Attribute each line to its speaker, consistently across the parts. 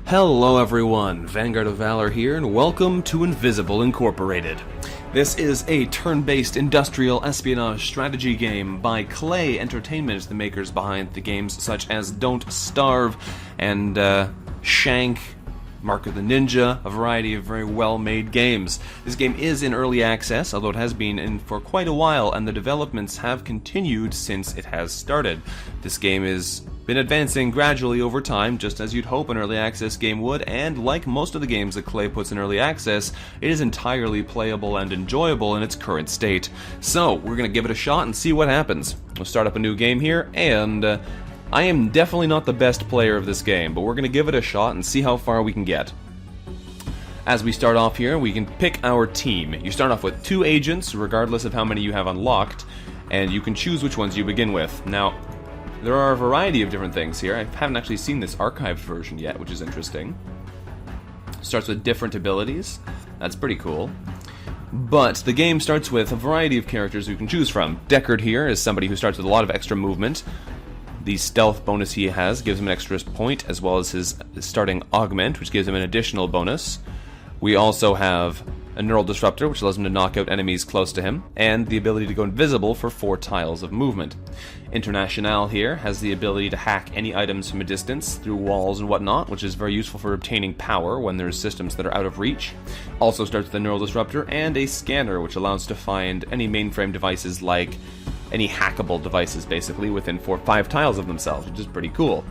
Speaker 1: Hello everyone, VanguardOfValor here, and welcome to Invisible Incorporated. This is a turn-based industrial espionage strategy game by Clay Entertainment, the makers behind the games such as Don't Starve and Shank, Mark of the Ninja, a variety of very well-made games. This game is in early access, although it has been in for quite a while, and the developments have continued since it has started. This game has been advancing gradually over time, just as you'd hope an early access game would, and like most of the games that Clay puts in early access, it is entirely playable and enjoyable in its current state. So, we're going to give it a shot and see what happens. We'll start up a new game here, and I am definitely not the best player of this game, but we're going to give it a shot and see how far we can get. As we start off here, we can pick our team. You start off with 2 agents, regardless of how many you have unlocked, and you can choose which ones you begin with. Now, there are a variety of different things here. I haven't actually seen this archived version yet, which is interesting. Starts with different abilities. That's pretty cool. But the game starts with a variety of characters you can choose from. Deckard here is somebody who starts with a lot of extra movement. The stealth bonus he has gives him an extra point, as well as his starting augment, which gives him an additional bonus. We also have a neural disruptor, which allows him to knock out enemies close to him, and the ability to go invisible for 4 tiles of movement. International here has the ability to hack any items from a distance through walls and whatnot, which is very useful for obtaining power when there's systems that are out of reach. Also starts with a neural disruptor and a scanner, which allows to find any mainframe devices, like any hackable devices, basically, within 4 or 5 tiles of themselves, which is pretty cool.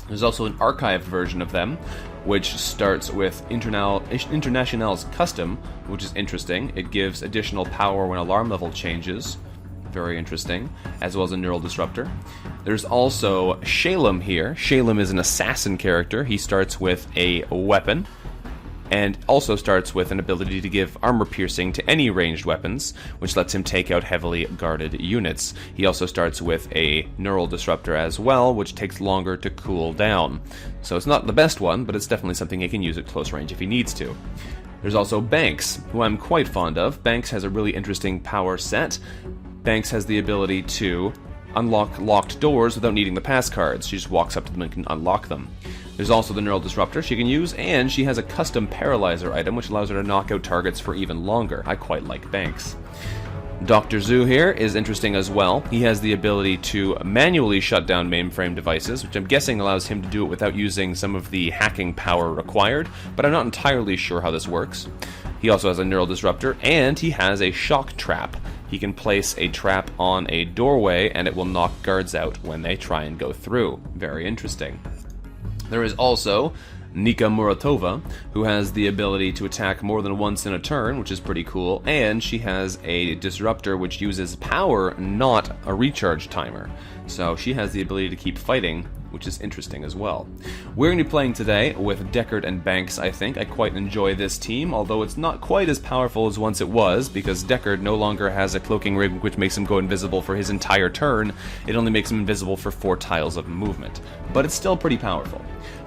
Speaker 1: There's also an archived version of them, which starts with International's Custom, which is interesting. It gives additional power when alarm level changes. Very interesting. As well as a neural disruptor. There's also Shalem here. Shalem is an assassin character. He starts with a weapon, and also starts with an ability to give armor piercing to any ranged weapons, which lets him take out heavily guarded units. He also starts with a neural disruptor as well, which takes longer to cool down. So it's not the best one, but it's definitely something he can use at close range if he needs to. There's also Banks, who I'm quite fond of. Banks has a really interesting power set. Banks has the ability to unlock locked doors without needing the pass cards. She just walks up to them and can unlock them. There's also the neural disruptor she can use, and she has a custom paralyzer item which allows her to knock out targets for even longer. I quite like Banks. Dr. Zoo here is interesting as well. He has the ability to manually shut down mainframe devices, which I'm guessing allows him to do it without using some of the hacking power required, but I'm not entirely sure how this works. He also has a neural disruptor, and he has a shock trap. He can place a trap on a doorway, and it will knock guards out when they try and go through. Very interesting. There is also Nika Muratova, who has the ability to attack more than once in a turn, which is pretty cool, and she has a disruptor which uses power, not a recharge timer. So she has the ability to keep fighting, which is interesting as well. We're going to be playing today with Deckard and Banks, I think. I quite enjoy this team, although it's not quite as powerful as once it was, because Deckard no longer has a cloaking rig which makes him go invisible for his entire turn. It only makes him invisible for 4 tiles of movement. But it's still pretty powerful.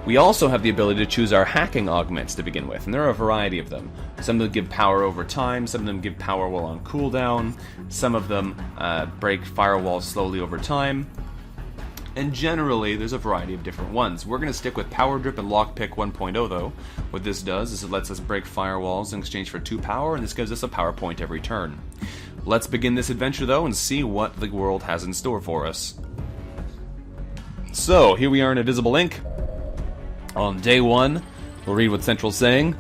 Speaker 1: We also have the ability to choose our hacking augments to begin with, and there are a variety of them. Some of them give power over time, some of them give power while on cooldown, some of them break firewalls slowly over time, and generally there's a variety of different ones. We're going to stick with Power Drip and Lockpick 1.0 though. What this does is it lets us break firewalls in exchange for 2 power, and this gives us a power point every turn. Let's begin this adventure though and see what the world has in store for us. So, here we are in Invisible Inc. On day 1, we'll read what Central's saying.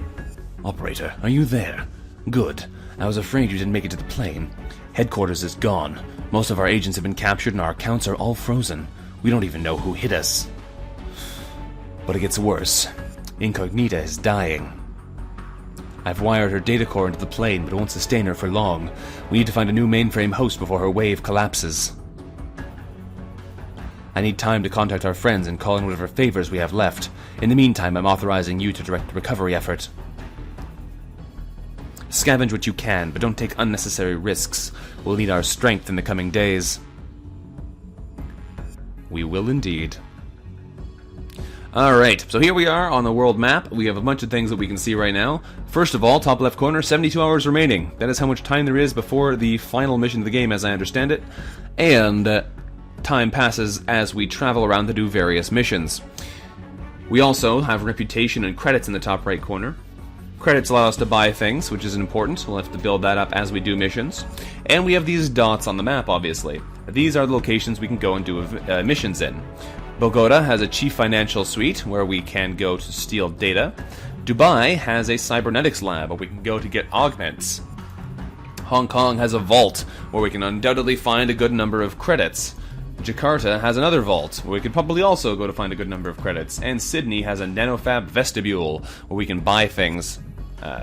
Speaker 2: Operator, are you there? Good. I was afraid you didn't make it to the plane. Headquarters is gone. Most of our agents have been captured and our accounts are all frozen. We don't even know who hit us. But it gets worse. Incognita is dying. I've wired her data core into the plane, but it won't sustain her for long. We need to find a new mainframe host before her wave collapses. I need time to contact our friends and call in whatever favors we have left. In the meantime, I'm authorizing you to direct the recovery effort. Scavenge what you can, but don't take unnecessary risks. We'll need our strength in the coming days.
Speaker 1: We will indeed. Alright, so here we are on the world map. We have a bunch of things that we can see right now. First of all, top left corner, 72 hours remaining. That is how much time there is before the final mission of the game, as I understand it. And time passes as we travel around to do various missions. We also have reputation and credits in the top right corner. Credits allow us to buy things, which is important. We'll have to build that up as we do missions. And we have these dots on the map, obviously. These are the locations we can go and do missions in. Bogota has a chief financial suite, where we can go to steal data. Dubai has a cybernetics lab, where we can go to get augments. Hong Kong has a vault, where we can undoubtedly find a good number of credits. Jakarta has another vault, where we could probably also go to find a good number of credits. And Sydney has a nanofab vestibule, where we can buy things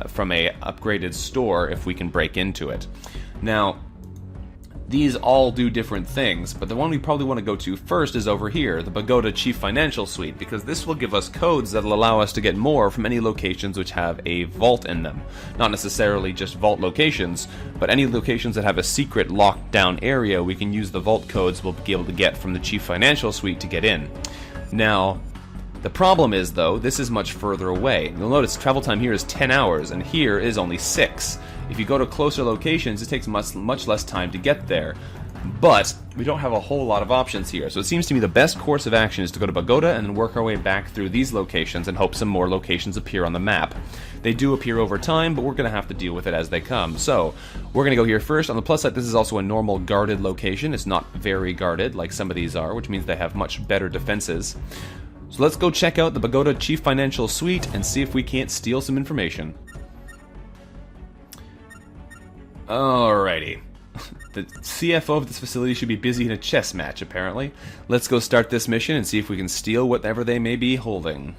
Speaker 1: from a upgraded store if we can break into it. Now, these all do different things, but the one we probably want to go to first is over here, the Bogota Chief Financial Suite, because this will give us codes that will allow us to get more from any locations which have a vault in them. Not necessarily just vault locations, but any locations that have a secret locked down area, we can use the vault codes we'll be able to get from the Chief Financial Suite to get in. Now, the problem is, though, this is much further away. You'll notice travel time here is 10 hours, and here is only 6. If you go to closer locations, it takes much less time to get there. But we don't have a whole lot of options here, so it seems to me the best course of action is to go to Bogota and then work our way back through these locations and hope some more locations appear on the map. They do appear over time, but we're going to have to deal with it as they come. So, we're going to go here first. On the plus side, this is also a normal guarded location. It's not very guarded like some of these are, which means they have much better defenses. So let's go check out the Bogota Chief Financial Suite and see if we can't steal some information. Alrighty. The CFO of this facility should be busy in a chess match, apparently. Let's go start this mission and see if we can steal whatever they may be holding.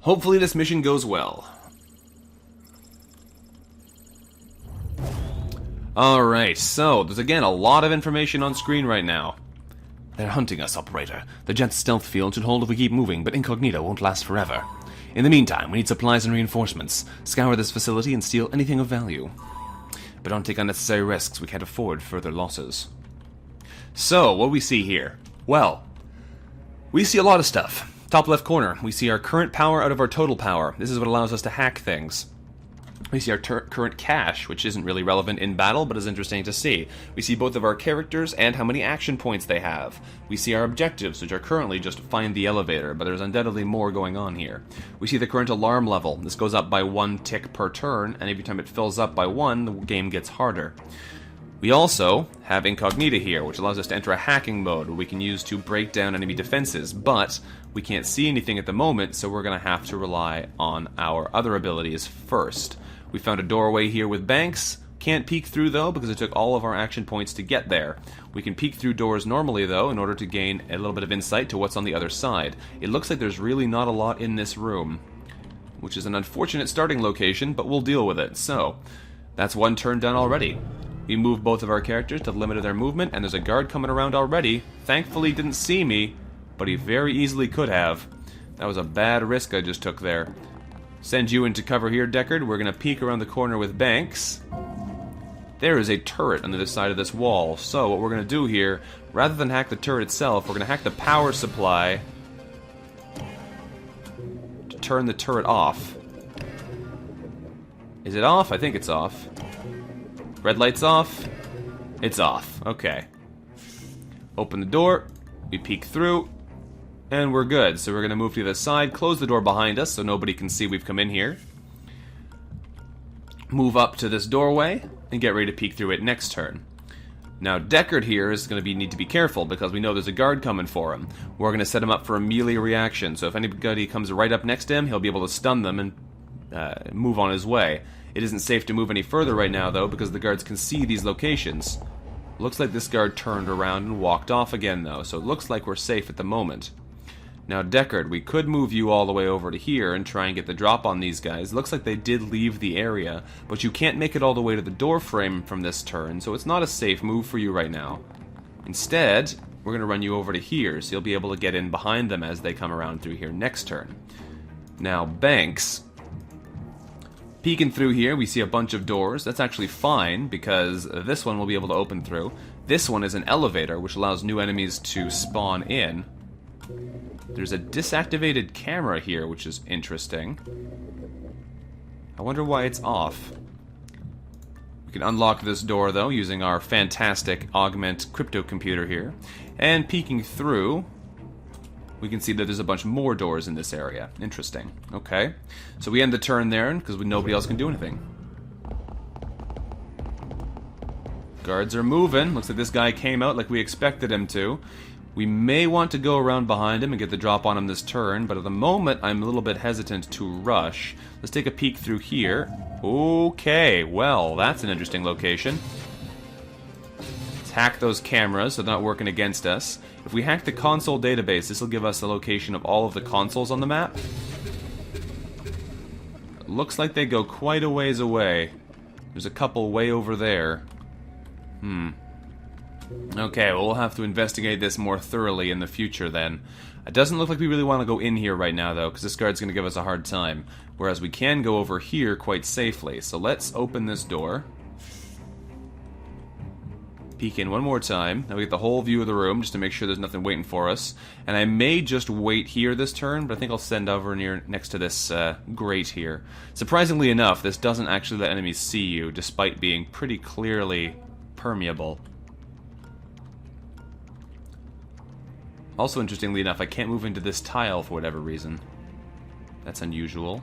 Speaker 1: Hopefully this mission goes well. Alright, so there's again a lot of information on screen right now. They're hunting us, operator. The jet's stealth field should hold if we keep moving, but incognito won't last forever. In the meantime, we need supplies and reinforcements. Scour this facility and steal anything of value. But don't take unnecessary risks. We can't afford further losses. So, what do we see here? Well, we see a lot of stuff. Top left corner, we see our current power out of our total power. This is what allows us to hack things. We see our current cash, which isn't really relevant in battle, but is interesting to see. We see both of our characters and how many action points they have. We see our objectives, which are currently just find the elevator, but there's undoubtedly more going on here. We see the current alarm level. This goes up by 1 tick per turn, and every time it fills up by 1, the game gets harder. We also have incognito here, which allows us to enter a hacking mode, where we can use to break down enemy defenses, but we can't see anything at the moment, so we're going to have to rely on our other abilities first. We found a doorway here with banks. Can't peek through, though, because it took all of our action points to get there. We can peek through doors normally, though, in order to gain a little bit of insight to what's on the other side. It looks like there's really not a lot in this room, which is an unfortunate starting location, but we'll deal with it. So, that's 1 turn done already. We moved both of our characters to the limit of their movement, and there's a guard coming around already. Thankfully, he didn't see me, but he very easily could have. That was a bad risk I just took there. Send you into cover here, Deckard. We're going to peek around the corner with Banks. There is a turret on the other side of this wall. So what we're going to do here, rather than hack the turret itself, we're going to hack the power supply to turn the turret off. Is it off? I think it's off. Red light's off. It's off. Okay. Open the door. We peek through. And we're good, so we're going to move to the other side, close the door behind us so nobody can see we've come in here. Move up to this doorway, and get ready to peek through it next turn. Now, Deckard here is going to need to be careful, because we know there's a guard coming for him. We're going to set him up for a melee reaction, so if anybody comes right up next to him, he'll be able to stun them and move on his way. It isn't safe to move any further right now, though, because the guards can see these locations. Looks like this guard turned around and walked off again, though, so it looks like we're safe at the moment. Now, Deckard, we could move you all the way over to here and try and get the drop on these guys. Looks like they did leave the area, but you can't make it all the way to the door frame from this turn, so it's not a safe move for you right now. Instead, we're going to run you over to here, so you'll be able to get in behind them as they come around through here next turn. Now, Banks, peeking through here, we see a bunch of doors. That's actually fine, because this one we'll be able to open through. This one is an elevator, which allows new enemies to spawn in. There's a disactivated camera here, which is interesting. I wonder why it's off. We can unlock this door, though, using our fantastic augment crypto computer here. And peeking through, we can see that there's a bunch more doors in this area. Interesting. Okay. So we end the turn there, because nobody else can do anything. Guards are moving. Looks like this guy came out like we expected him to. We may want to go around behind him and get the drop on him this turn, but at the moment I'm a little bit hesitant to rush. Let's take a peek through here. Okay, well, that's an interesting location. Let's hack those cameras so they're not working against us. If we hack the console database, this will give us the location of all of the consoles on the map. It looks like they go quite a ways away. There's a couple way over there. Okay, well, we'll have to investigate this more thoroughly in the future then. It doesn't look like we really want to go in here right now, though, because this guard's going to give us a hard time. Whereas we can go over here quite safely. So let's open this door. Peek in one more time. Now we get the whole view of the room, just to make sure there's nothing waiting for us. And I may just wait here this turn, but I think I'll send over near next to this grate here. Surprisingly enough, this doesn't actually let enemies see you, despite being pretty clearly permeable. Also, interestingly enough, I can't move into this tile for whatever reason. That's unusual.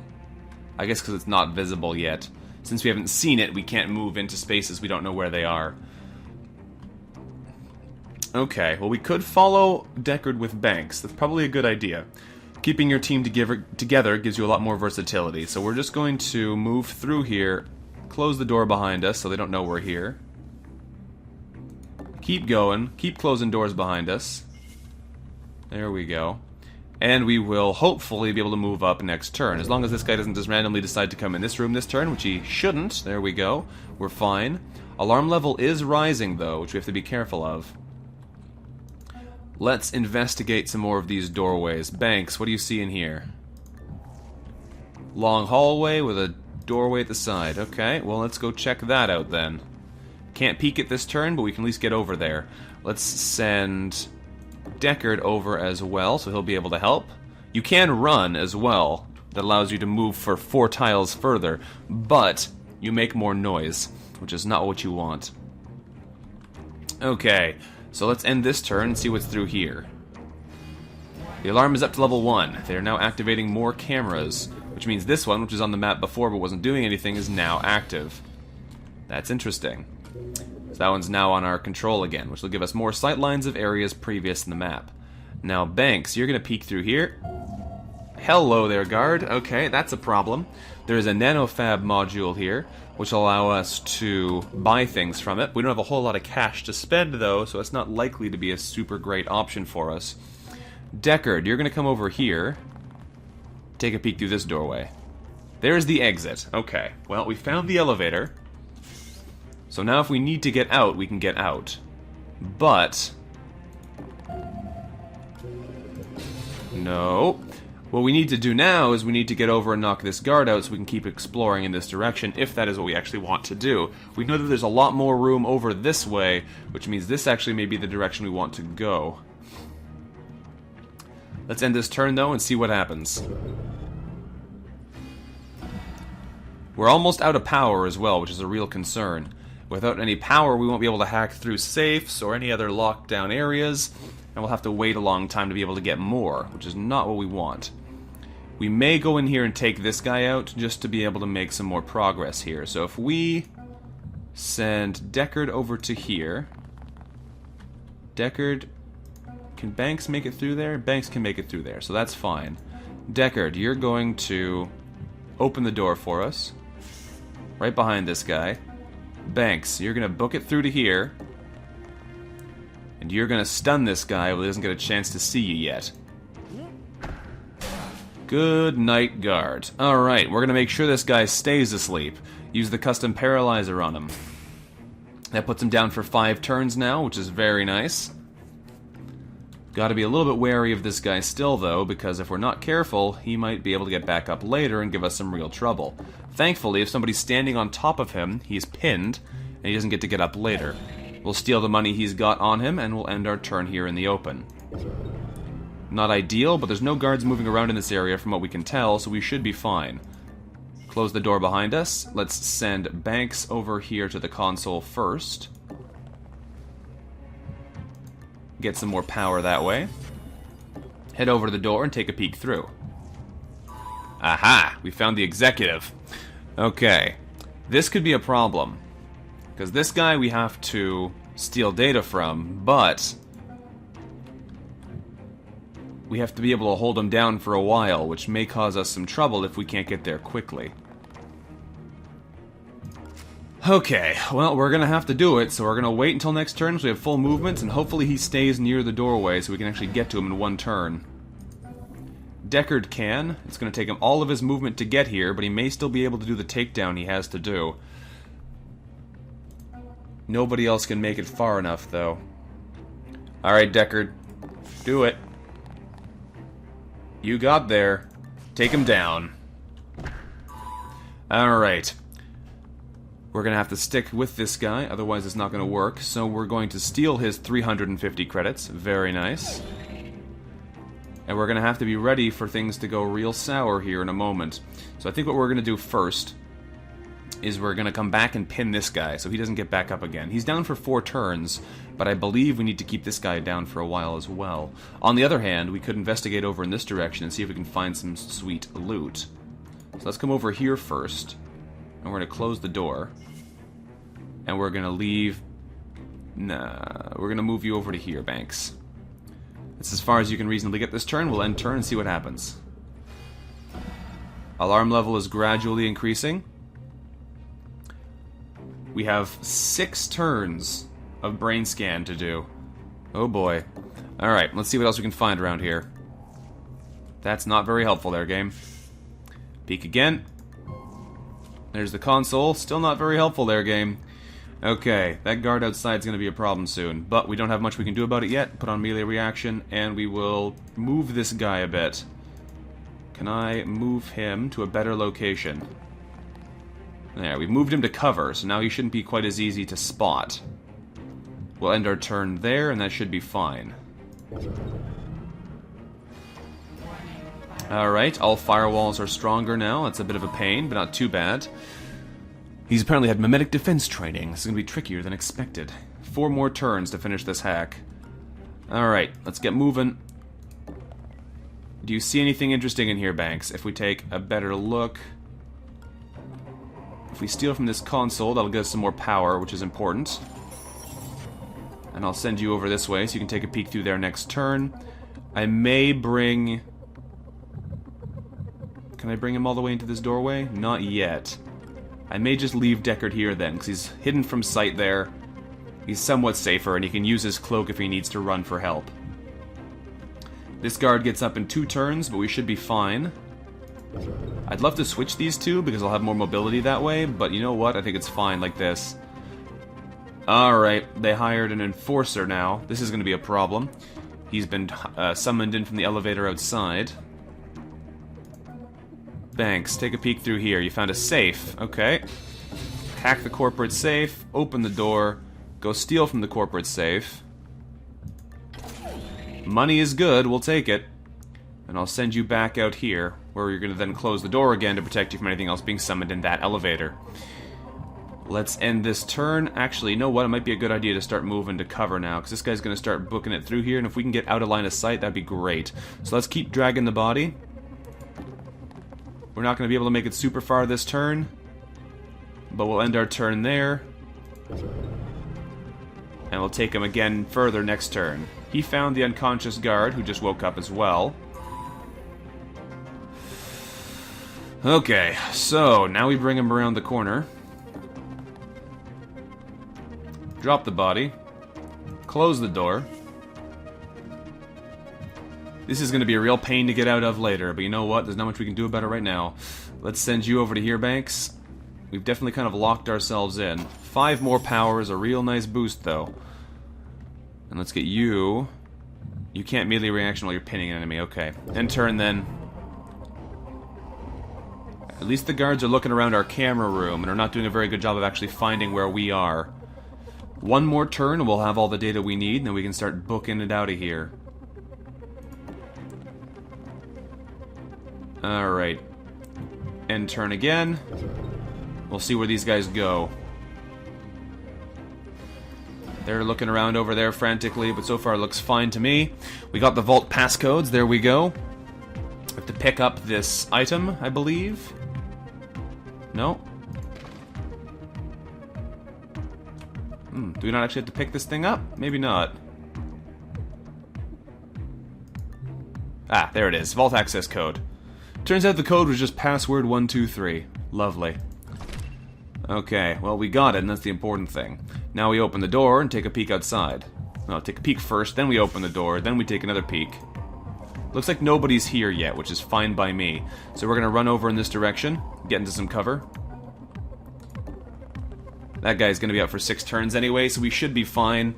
Speaker 1: I guess because it's not visible yet. Since we haven't seen it, we can't move into spaces we don't know where they are. Okay, well, we could follow Deckard with Banks. That's probably a good idea. Keeping your team together gives you a lot more versatility. So we're just going to move through here, close the door behind us so they don't know we're here. Keep going, keep closing doors behind us. There we go. And we will hopefully be able to move up next turn. As long as this guy doesn't just randomly decide to come in this room this turn, which he shouldn't. There we go. We're fine. Alarm level is rising, though, which we have to be careful of. Let's investigate some more of these doorways. Banks, what do you see in here? Long hallway with a doorway at the side. Okay, well, let's go check that out then. Can't peek at this turn, but we can at least get over there. Let's send Deckard over as well, so he'll be able to help. You can run as well. That allows you to move for 4 tiles further, but you make more noise, which is not what you want. Okay, so let's end this turn and see what's through here. The alarm is up to level 1. They are now activating more cameras, which means this one, which was on the map before but wasn't doing anything, is now active. That's interesting. That one's now on our control again, which will give us more sight lines of areas previous in the map. Now, Banks, you're going to peek through here. Hello there, guard. Okay, that's a problem. There's a nanofab module here, which will allow us to buy things from it. We don't have a whole lot of cash to spend, though, so it's not likely to be a super great option for us. Deckard, you're going to come over here. Take a peek through this doorway. There's the exit. Okay, well, we found the elevator. So now if we need to get out, we can get out. But no. What we need to do now is we need to get over and knock this guard out so we can keep exploring in this direction, if that is what we actually want to do. We know that there's a lot more room over this way, which means this actually may be the direction we want to go. Let's end this turn, though, and see what happens. We're almost out of power as well, which is a real concern. Without any power, we won't be able to hack through safes or any other lockdown areas, and we'll have to wait a long time to be able to get more, which is not what we want. We may go in here and take this guy out just to be able to make some more progress here. So if we send Deckard over to here... Deckard... Can Banks make it through there? Banks can make it through there, so that's fine. Deckard, you're going to open the door for us. Right behind this guy. Banks, you're going to book it through to here. And you're going to stun this guy while he doesn't get a chance to see you yet. Good night, guard. Alright, we're going to make sure this guy stays asleep. Use the custom paralyzer on him. That puts him down for 5 turns now, which is very nice. Gotta be a little bit wary of this guy still, though, because if we're not careful, he might be able to get back up later and give us some real trouble. Thankfully, if somebody's standing on top of him, he's pinned, and he doesn't get to get up later. We'll steal the money he's got on him, and we'll end our turn here in the open. Not ideal, but there's no guards moving around in this area from what we can tell, so we should be fine. Close the door behind us. Let's send Banks over here to the console first. Get some more power that way. Head over to the door and take a peek through. Aha! We found the executive. Okay. This could be a problem. Because this guy we have to steal data from, but we have to be able to hold him down for a while, which may cause us some trouble if we can't get there quickly. Okay, well, we're gonna have to do it, so we're gonna wait until next turn so we have full movement, and hopefully he stays near the doorway so we can actually get to him in one turn. Deckard can. It's gonna take him all of his movement to get here, but he may still be able to do the takedown he has to do. Nobody else can make it far enough, though. Alright, Deckard. Do it. You got there. Take him down. Alright. We're going to have to stick with this guy, otherwise it's not going to work. So we're going to steal his 350 credits. Very nice. And we're going to have to be ready for things to go real sour here in a moment. So I think what we're going to do first is we're going to come back and pin this guy so he doesn't get back up again. He's down for 4 turns, but I believe we need to keep this guy down for a while as well. On the other hand, we could investigate over in this direction and see if we can find some sweet loot. So let's come over here first, and we're going to close the door. And we're going to leave... Nah, we're going to move you over to here, Banks. That's as far as you can reasonably get this turn. We'll end turn and see what happens. Alarm level is gradually increasing. We have 6 turns of brain scan to do. Oh boy. Alright, let's see what else we can find around here. That's not very helpful there, game. Peek again. There's the console. Still not very helpful there, game. Okay, that guard outside is going to be a problem soon, but we don't have much we can do about it yet. Put on melee reaction, and we will move this guy a bit. Can I move him to a better location? There, we've moved him to cover, so now he shouldn't be quite as easy to spot. We'll end our turn there, and that should be fine. Alright, all firewalls are stronger now. That's a bit of a pain, but not too bad. He's apparently had mimetic defense training. This is going to be trickier than expected. 4 more turns to finish this hack. Alright, let's get moving. Do you see anything interesting in here, Banks? If we take a better look... If we steal from this console, that'll get us some more power, which is important. And I'll send you over this way so you can take a peek through there next turn. I may bring... Can I bring him all the way into this doorway? Not yet. I may just leave Deckard here then, because he's hidden from sight there. He's somewhat safer, and he can use his cloak if he needs to run for help. This guard gets up in 2 turns, but we should be fine. I'd love to switch these two, because I'll have more mobility that way, but you know what? I think it's fine like this. Alright, they hired an enforcer now. This is going to be a problem. He's been summoned in from the elevator outside. Banks, take a peek through here. You found a safe. Okay. Hack the corporate safe, open the door, go steal from the corporate safe. Money is good, we'll take it. And I'll send you back out here, where you're going to then close the door again to protect you from anything else being summoned in that elevator. Let's end this turn. Actually, you know what? It might be a good idea to start moving to cover now, because this guy's going to start booking it through here, and if we can get out of line of sight, that'd be great. So let's keep dragging the body. We're not going to be able to make it super far this turn, but we'll end our turn there. And we'll take him again further next turn. He found the unconscious guard, who just woke up as well. Okay, so now we bring him around the corner. Drop the body. Close the door. This is going to be a real pain to get out of later, but you know what? There's not much we can do about it right now. Let's send you over to here, Banks. We've definitely kind of locked ourselves in. 5 more power is a real nice boost, though. And let's get you... You can't melee reaction while you're pinning an enemy. Okay. End turn, then. At least the guards are looking around our camera room and are not doing a very good job of actually finding where we are. 1 more turn, and we'll have all the data we need, and then we can start booking it out of here. Alright. End turn again. We'll see where these guys go. They're looking around over there frantically, but so far it looks fine to me. We got the vault passcodes. There we go. We have to pick up this item, I believe. No? Do we not actually have to pick this thing up? Maybe not. Ah, there it is. Vault access code. Turns out the code was just password 123. Lovely. Okay, well, we got it, and that's the important thing. Now we open the door and take a peek outside. No, take a peek first, then we open the door, then we take another peek. Looks like nobody's here yet, which is fine by me. So we're gonna run over in this direction, get into some cover. That guy's gonna be out for 6 turns anyway, so we should be fine.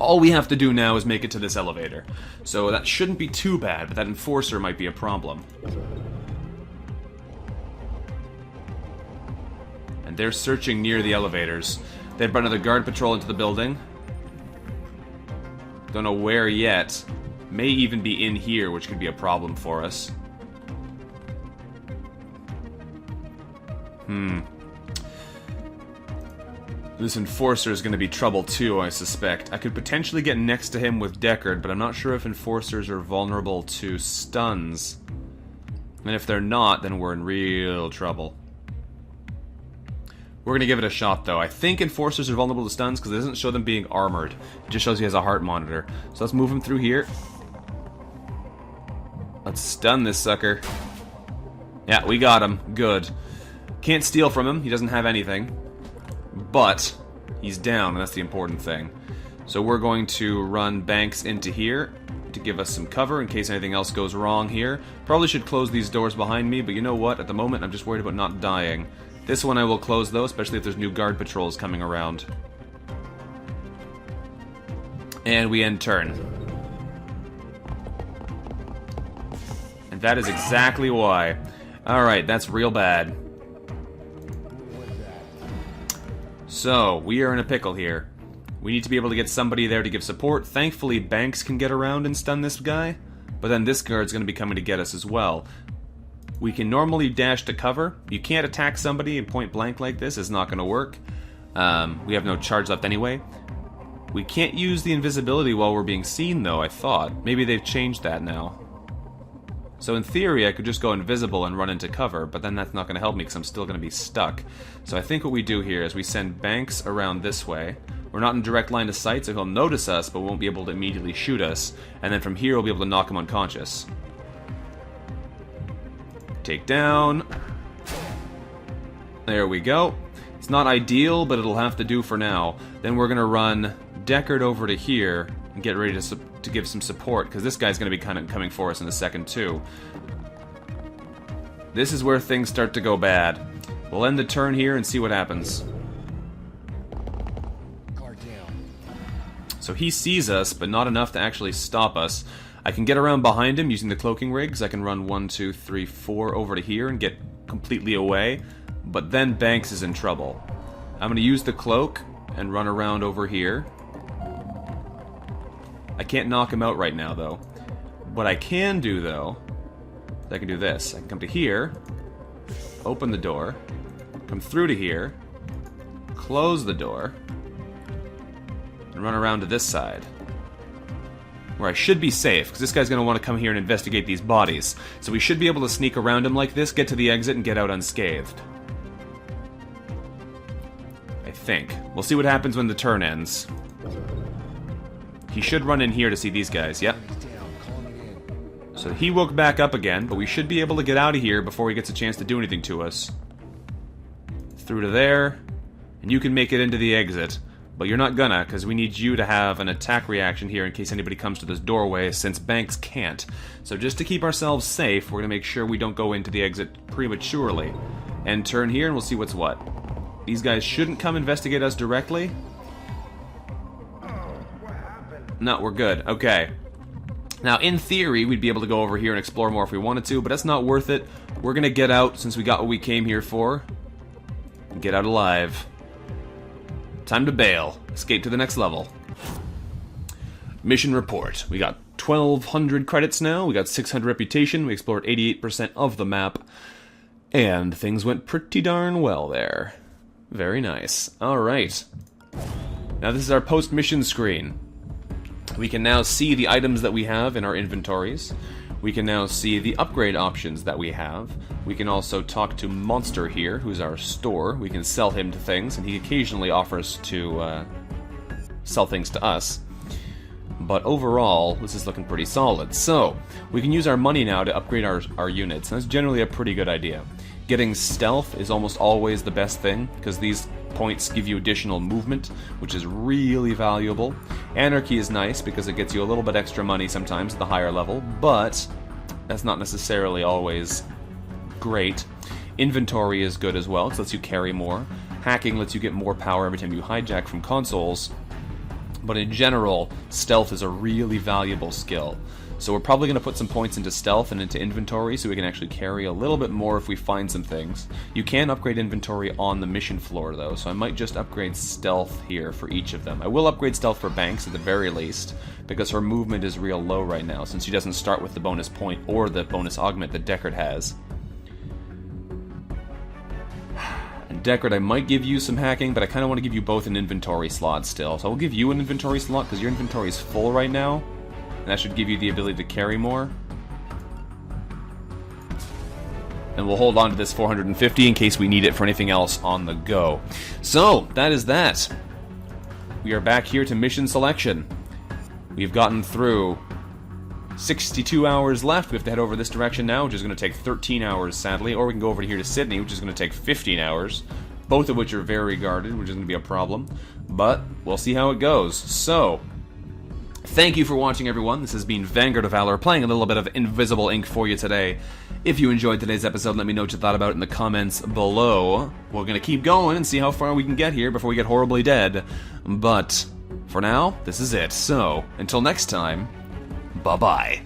Speaker 1: All we have to do now is make it to this elevator. So that shouldn't be too bad, but that enforcer might be a problem. And they're searching near the elevators. They've brought another guard patrol into the building. Don't know where yet. May even be in here, which could be a problem for us. This enforcer is going to be trouble too, I suspect. I could potentially get next to him with Deckard, but I'm not sure if enforcers are vulnerable to stuns. And if they're not, then we're in real trouble. We're going to give it a shot, though. I think enforcers are vulnerable to stuns because it doesn't show them being armored. It just shows he has a heart monitor. So let's move him through here. Let's stun this sucker. Yeah, we got him. Good. Can't steal from him. He doesn't have anything. But he's down, and that's the important thing. So we're going to run Banks into here to give us some cover in case anything else goes wrong here. Probably should close these doors behind me, but you know what? At the moment, I'm just worried about not dying. This one I will close, though, especially if there's new guard patrols coming around. And we end turn. And that is exactly why. Alright, that's real bad. So, we are in a pickle here. We need to be able to get somebody there to give support. Thankfully, Banks can get around and stun this guy, but then this guard's going to be coming to get us as well. We can normally dash to cover. You can't attack somebody in point blank like this. It's not going to work. We have no charge left anyway. We can't use the invisibility while we're being seen, though, I thought. Maybe they've changed that now. So in theory, I could just go invisible and run into cover, but then that's not going to help me because I'm still going to be stuck. So I think what we do here is we send Banks around this way. We're not in direct line of sight, so he'll notice us, but won't be able to immediately shoot us. And then from here, we'll be able to knock him unconscious. Take down. There we go. It's not ideal, but it'll have to do for now. Then we're going to run Deckard over to here and get ready to give some support, because this guy's going to be kind of coming for us in a second, too. This is where things start to go bad. We'll end the turn here and see what happens. So he sees us, but not enough to actually stop us. I can get around behind him using the cloaking rigs. I can run 1, 2, 3, 4 over to here and get completely away. But then Banks is in trouble. I'm going to use the cloak and run around over here. I can't knock him out right now, though. What I can do, though, is I can do this. I can come to here, open the door, come through to here, close the door, and run around to this side, where I should be safe, because this guy's going to want to come here and investigate these bodies. So we should be able to sneak around him like this, get to the exit, and get out unscathed. I think. We'll see what happens when the turn ends. He should run in here to see these guys, yep. So he woke back up again, but we should be able to get out of here before he gets a chance to do anything to us. Through to there, and you can make it into the exit. But you're not gonna, because we need you to have an attack reaction here in case anybody comes to this doorway, since Banks can't. So just to keep ourselves safe, we're gonna make sure we don't go into the exit prematurely. End turn here, and we'll see what's what. These guys shouldn't come investigate us directly. No, we're good. Okay. Now, in theory, we'd be able to go over here and explore more if we wanted to, but that's not worth it. We're gonna get out, since we got what we came here for. And get out alive. Time to bail. Escape to the next level. Mission report. We got 1,200 credits now. We got 600 reputation. We explored 88% of the map. And things went pretty darn well there. Very nice. Alright. Now this is our post-mission screen. We can now see the items that we have in our inventories. We can now see the upgrade options that we have. We can also talk to Monster here, who's our store. We can sell him to things, and he occasionally offers to sell things to us. But overall, this is looking pretty solid. So, we can use our money now to upgrade our units, and that's generally a pretty good idea. Getting stealth is almost always the best thing, because these points give you additional movement, which is really valuable. Anarchy is nice, because it gets you a little bit extra money sometimes at the higher level, but that's not necessarily always great. Inventory is good as well, it lets you carry more. Hacking lets you get more power every time you hijack from consoles. But in general, stealth is a really valuable skill. So we're probably going to put some points into stealth and into inventory so we can actually carry a little bit more if we find some things. You can upgrade inventory on the mission floor though, so I might just upgrade stealth here for each of them. I will upgrade stealth for Banks at the very least, because her movement is real low right now, since she doesn't start with the bonus point or the bonus augment that Deckard has. Deckard, I might give you some hacking, but I kind of want to give you both an inventory slot still. So I will give you an inventory slot, because your inventory is full right now, and that should give you the ability to carry more. And we'll hold on to this 450 in case we need it for anything else on the go. So, that is that. We are back here to mission selection. We've gotten through 62 hours left. We have to head over this direction now, which is going to take 13 hours, sadly. Or we can go over here to Sydney, which is going to take 15 hours. Both of which are very guarded, which is going to be a problem. But we'll see how it goes. So, thank you for watching, everyone. This has been Vanguard of Valor, playing a little bit of Invisible Ink for you today. If you enjoyed today's episode, let me know what you thought about it in the comments below. We're going to keep going and see how far we can get here before we get horribly dead. But, for now, this is it. So, until next time, bye-bye.